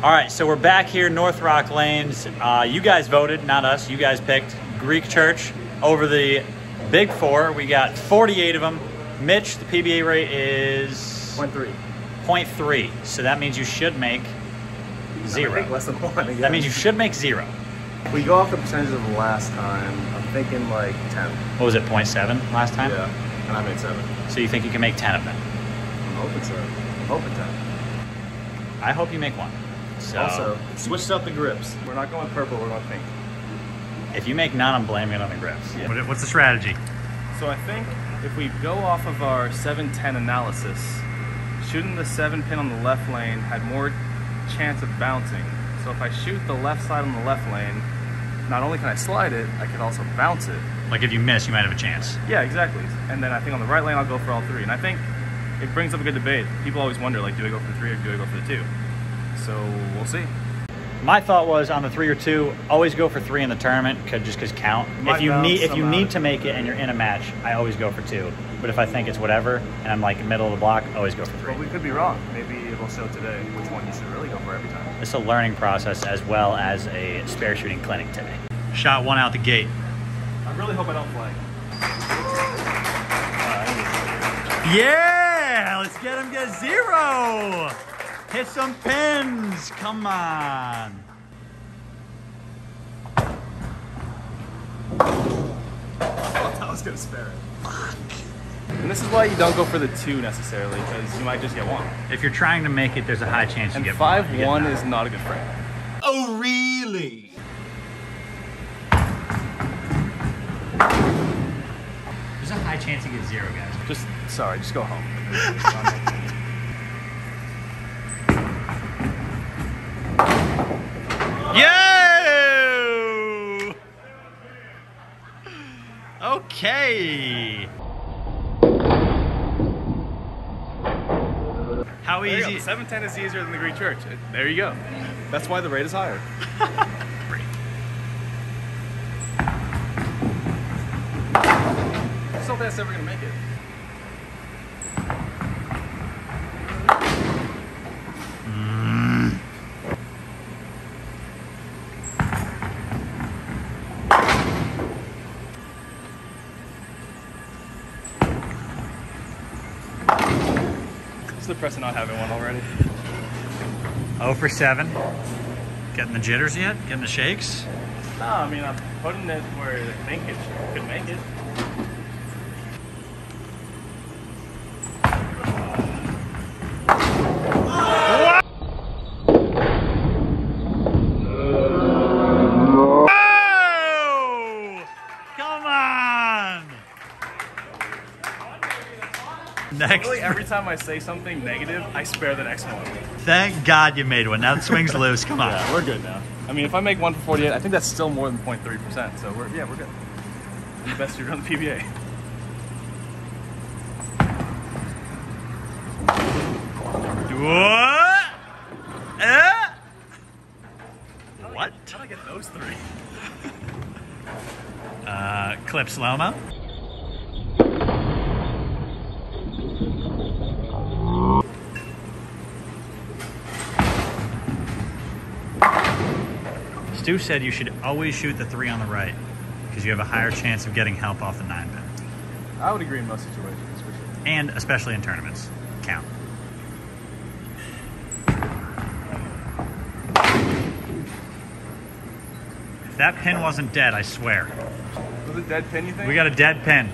All right, so we're back here, North Rock Lanes. You guys voted, not us. You guys picked Greek Church over the Big Four. We got 48 of them. Mitch, the PBA rate is 0.3. 0.3. So that means you should make 0. I think less than 1 again. That means you should make 0. We go off the percentage of the last time. I'm thinking like 10. What was it, 0.7 last time? Yeah, and I made 7. So you think you can make 10 of them? I'm hoping so. I'm hoping 10. I hope you make 1. So Also, switched up the grips. We're not going purple, we're going pink. if you make none, I'm blaming it on the grips. Yeah. What's the strategy? So I think if we go off of our 7-10 analysis, shooting the 7 pin on the left lane had more chance of bouncing. So if I shoot the left side on the left lane, not only can I slide it, I can also bounce it. Like if you miss, you might have a chance. Yeah, exactly. And then I think on the right lane, I'll go for all 3. And I think it brings up a good debate. People always wonder, like, do I go for the 3 or do I go for the 2? So we'll see. My thought was on the 3 or 2, always go for 3 in the tournament, just because count. If you need to make it and you're in a match, I always go for 2. But if I think it's whatever and I'm like middle of the block, always go for 3. But we could be wrong. Maybe it will show today which one you should really go for every time. It's a learning process as well as a spare shooting clinic today. Shot 1 out the gate. I really hope I don't flag. Yeah, let's get him get 0. Hit some pins, come on. I was gonna spare it. Fuck. And this is why you don't go for the 2 necessarily, because you might just get 1. If you're trying to make it, there's a high chance you And get 5-1 is not a good frame. Oh, really? There's a high chance you get 0, guys. Just go home. Yo! Okay. How There you easy? go. 7-10 is easier than the Greek Church. There you go. That's why the rate is higher. I just hope that's ever gonna make it. It's depressing not having one already. 0 for 7. Getting the jitters yet? Getting the shakes? No, I mean, I'm putting it where I think it could make it. Next. Really, every time I say something negative, I spare the next one. Thank God you made one. Now the swing's loose. Come on. Yeah, we're good now. I mean, if I make 1 for 48, I think that's still more than 0.3%. So we're good. I'm the best shooter on the PBA. What? What? How'd I get those 3? Clip slow-mo. Stu said you should always shoot the 3 on the right because you have a higher chance of getting help off the 9 pin. I would agree in most situations, for sure. And especially in tournaments. Count. If that pin wasn't dead, I swear. Was it dead pin, you think? We got a dead pin.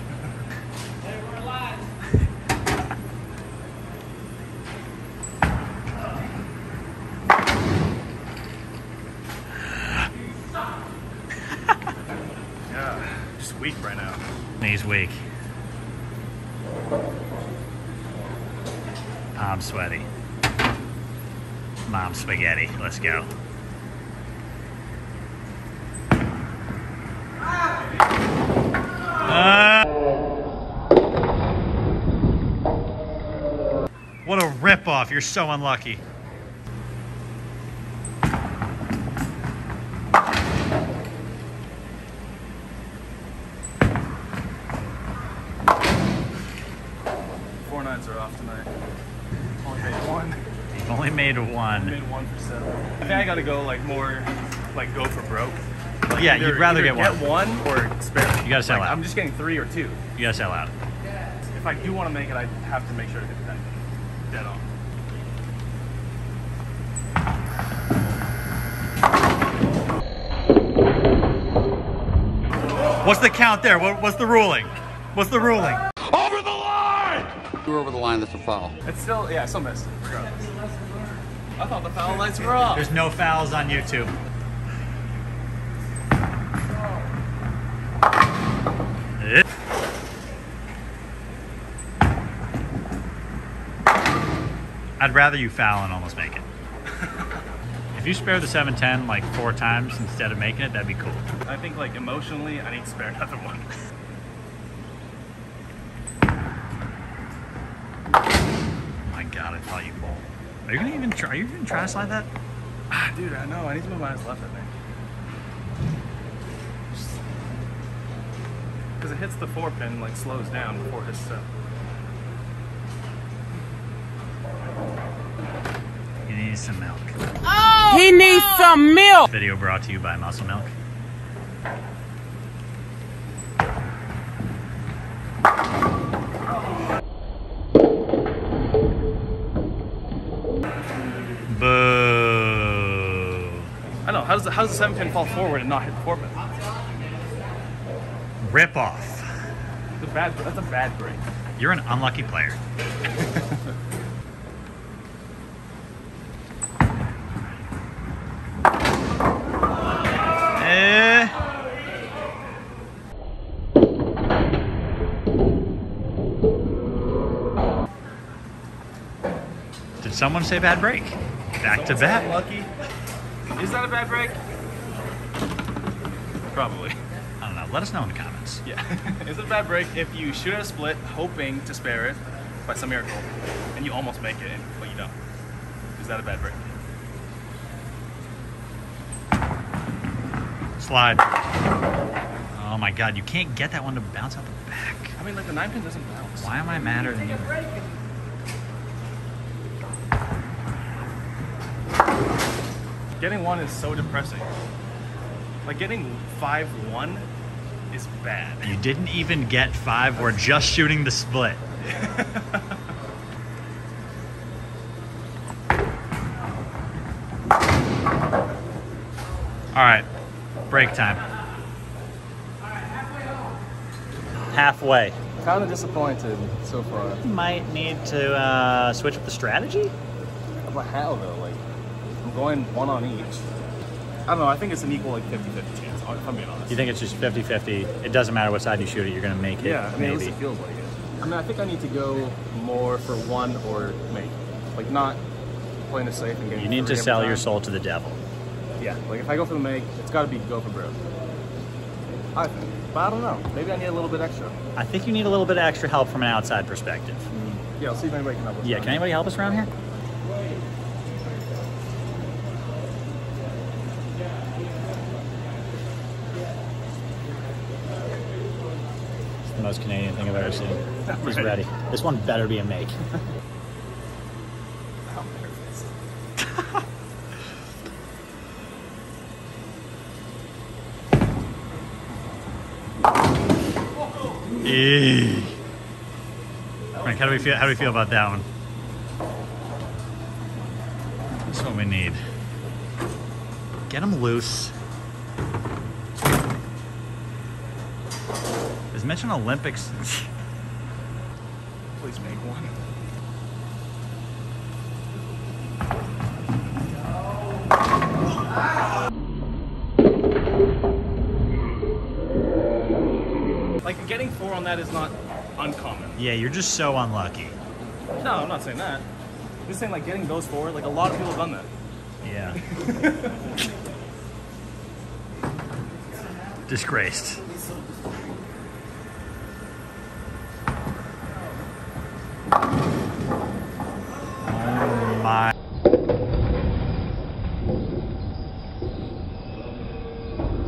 Yeah, just weak right now. He's weak. I'm sweaty. Mom spaghetti. Let's go. What a ripoff. You're so unlucky. Four nines are off tonight. Only made 1. You've only made made one. I made one for 7. I think I gotta go like more, like go for broke. Like Yeah, you'd rather get one or spare. You gotta sell like, out. I'm just getting 3 or 2. You gotta sell out. If I do want to make it, I have to make sure to hit that dead on. What's the count there? What's the ruling? What's the ruling? Over the line! You're over the line, that's a foul. It's still, yeah, I still missed, regardless. I thought the foul lights were off. There's no fouls on YouTube. I'd rather you foul and almost make it. If you spare the 710 like 4 times instead of making it, that'd be cool. I think like emotionally, I need to spare another one. My God, I thought you bowled. Are you gonna even try? Are you even trying to slide that? Ah, dude, I know. I need to move my eyes left, I think. Because it hits the 4 pin, like slows down before it hits 7. You need some milk. Oh, he needs some milk. Video brought to you by Muscle Milk. Boo. I know. How does the 7 pin fall forward and not hit the 4 pin? Rip off. That's a bad break. You're an unlucky player. Did someone say bad break? Back to back. Lucky. Is that a bad break? Probably. I don't know. Let us know in the comments. Yeah. Is it a bad break if you shoot at a split hoping to spare it by some miracle and you almost make it, but you don't? Is that a bad break? Slide. Oh my God, you can't get that one to bounce out the back. I mean, like the 9 pin doesn't bounce. Why am I madder than you? Getting 1 is so depressing. Like getting 5-1 is bad. You didn't even get 5. We're just shooting the split. All right, break time. Halfway. Kind of disappointed so far. Might need to switch up the strategy. But how though? Like, I'm going 1 on each. I don't know. I think it's an equal like 50-50 chance, if I'm being honest. You think it's just 50-50? It doesn't matter what side you shoot it, you're gonna make it. Yeah, I mean, at least maybe. it feels like it. I mean, I think I need to go more for 1 or make. Like, not playing it safe and getting You need 3 to every sell time. your soul to the devil. Yeah, like if I go for the make, it's got to be go for broke. I think. But I don't know. Maybe I need a little bit extra. I think you need a little bit of extra help from an outside perspective. Yeah, I'll see if anybody can help us. Yeah, can anybody help us around here? It's the most Canadian thing I've ever seen. He's ready. This one better be a make. Frank, how do we feel? How do we feel about that one? That's what we need. Get them loose. Is Mitch an Olympics? Please make 1. Like getting 4 on that is not uncommon. Yeah, you're just so unlucky. No, I'm not saying that. I'm just saying like getting those 4, like a lot of people have done that. Yeah. Disgraced. Oh my.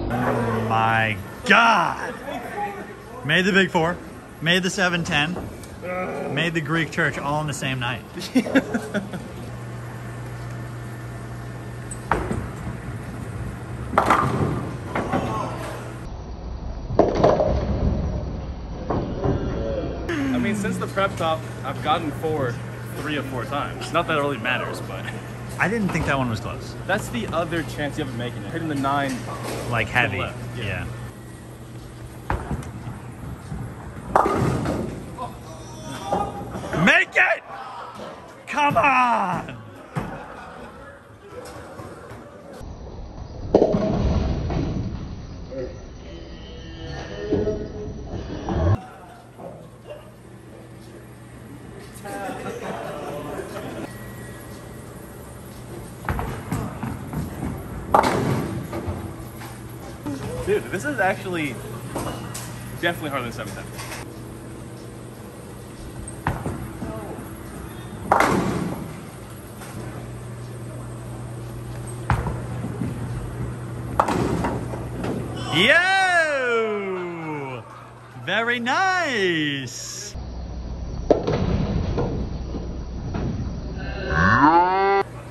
Oh my God. Made the big 4. Made the 710. Made the Greek church all in the same night. is the prep top I've gotten for 3 or 4 times. Not that it really matters, but I didn't think that one was close. that's the other chance you have of making it. Hitting the 9 Like heavy. left, Yeah. Make it! Come on! Dude, this is actually definitely harder than 710. Yo! Very nice!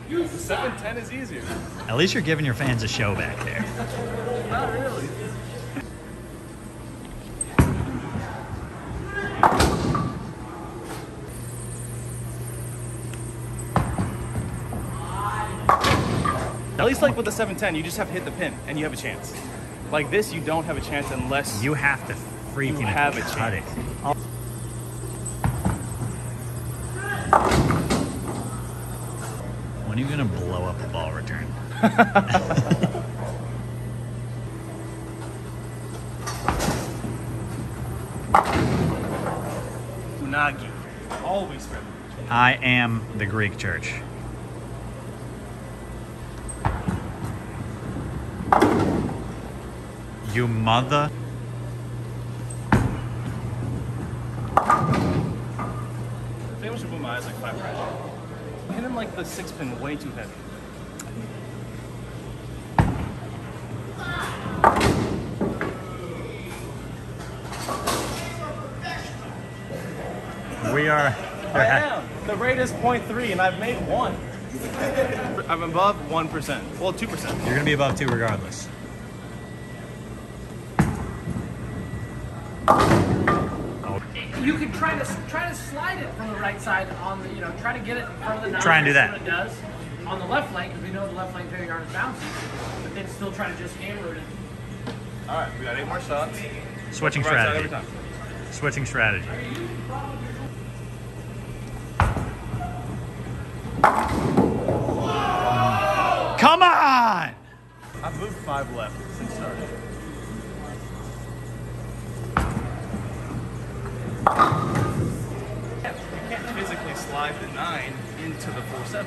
The 710 is easier. At least you're giving your fans a show back there. Not really. At least like with the 710, you just have to hit the pin and you have a chance. Like this, you don't have a chance unless You have to freaking You have a cut it. chance. When are you gonna blow up the ball return? Unagi. Always spread. I am the Greek church. You mother. I think I should put my eyes like 5 pressure. Hitting like the 6 pin way too heavy. We are. I am. The rate is 0.3 and I've made 1. I'm above 1%. Well, 2%. You're gonna be above 2 regardless. You could try to slide it from the right side on the, try to get it in front of the 9. Try and do that. What it does on the left lane, because we know the left lane very hard is bouncy, but then still try to just hammer it. All right, we got 8 more shots. Switching Right side every strategy. time. Switching strategy. Come on! I've moved 5 left since starting. You can't physically slide the 9 into the 4-7.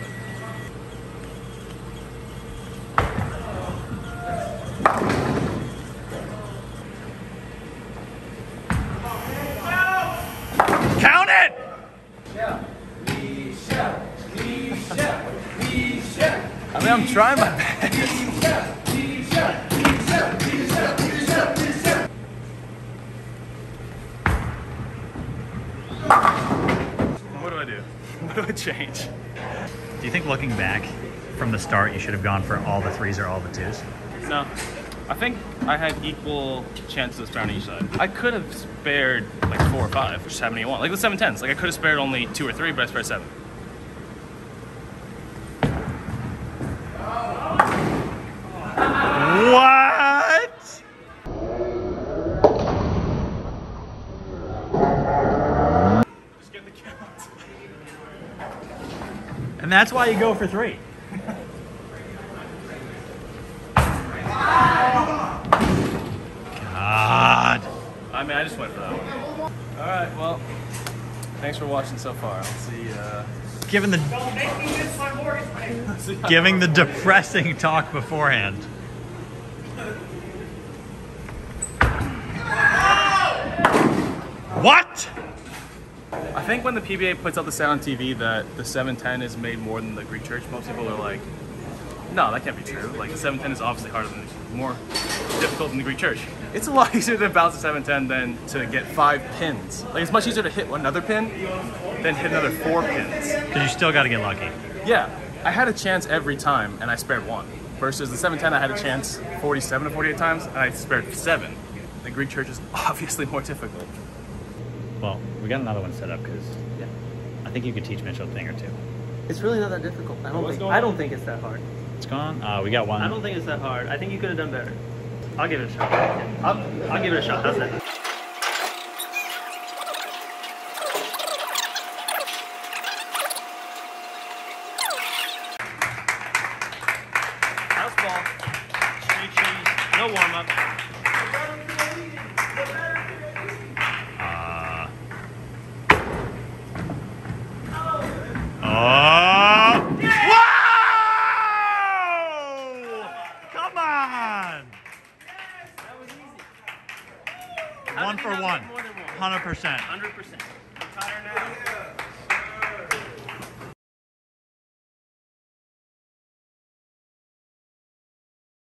Count it! I mean, I'm trying my best. What do I do? What do I change? Do you think looking back from the start you should have gone for all the 3s or all the 2s? No. I think I had equal chances of sparing each side. I could have spared like 4 or 5, which is how many you want. Like the 710s. Like I could have spared only 2 or 3, but I spared 7. What? Just get the count. And that's why you go for 3. God. I mean, I just went for that one. All right, well, thanks for watching so far. I'll see Given the Don't make me miss my mortgage payment. giving the depressing talk beforehand. What? I think when the PBA puts out the sound on TV that the 710 is made more than the Greek church, most people are like, no, that can't be true. Like the 710 is obviously harder than, more difficult than the Greek church. It's a lot easier to bounce a 710 than to get 5 pins. Like it's much easier to hit another pin than hit another 4 pins. Because you still got to get lucky. Yeah, I had a chance every time and I spared 1. Versus the 710, I had a chance 47 to 48 times and I spared 7. The Greek church is obviously more difficult. Well, we got another one set up because I think you could teach Mitchell a thing or two. It's really not that difficult. I don't think it's that hard. It's gone. We got one. I don't think it's that hard. I think you could have done better. I'll give it a shot. I'll give it a shot. How's that? House ball. Street cheese. No warm up. Come on! One for one. 100%. 100%. I'm tired now.